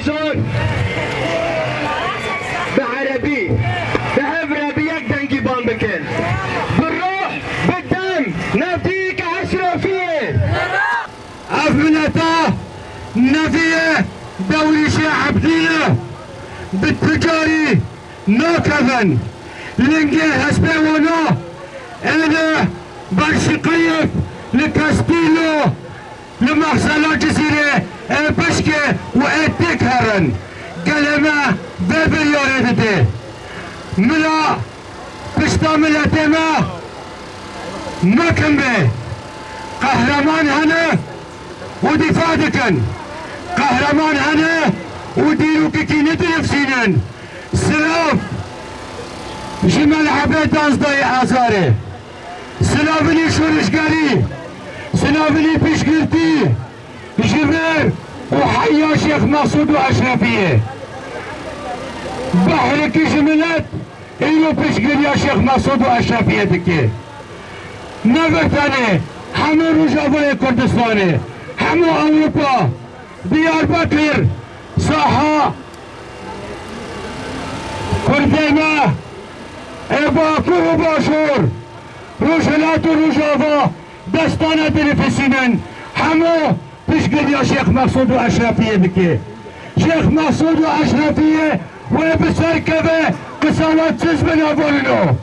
شلون؟ بعربي بعبرة بيقدر نجيبان بكل بالروح بالدم نفديك أشرفية أفنته نفيه دوري شعب دينه بالتجاري نوكفن لنجي هسبيونو إذا برشقيف لكاستيلو لمحصلات جزيرة بشكة وإتك هرن قلما بابل يوردته ملا بشتا ملتما مكن به قهرمان هنا ودفادكن قهرمان هنا وديروك كينت نفسينن سلاف جمال عبيد أصداي آثاره سلافني شورشقاري سلافني بشكرتي جبر وحيا شيخ مقصود وأشرفية بحرك جملت إيو بشكر يا شيخ مقصود وأشرفية دكي نفتني همو رجابة كردستاني همو أوروبا ديار بكر صحا كردينا باكو وباشور روشلات ورجابة دستانة تلفزيون همو بشكر يا شيخ مقصود وأشرفية بكي شيخ مقصود وأشرفية وبسركبه قصوات سزبن أبولنو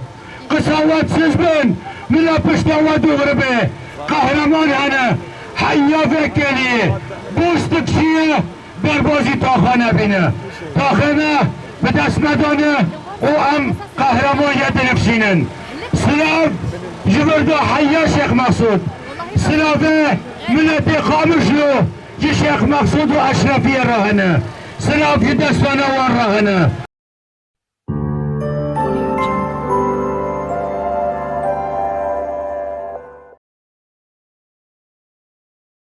قصوات سزبن من بشتا ودغربه قهرمان هنا حيا فكري بوستكشيه بربازي تاخانه بينه تاخانه بدست مدانه وام قهرمان يدنفشينن سلاف جبردو حيا شيخ مقصود سلافه ملتي خامشلو جي شيخ مقصود وأشرفية راهنه سلاف يدستانه وراهنه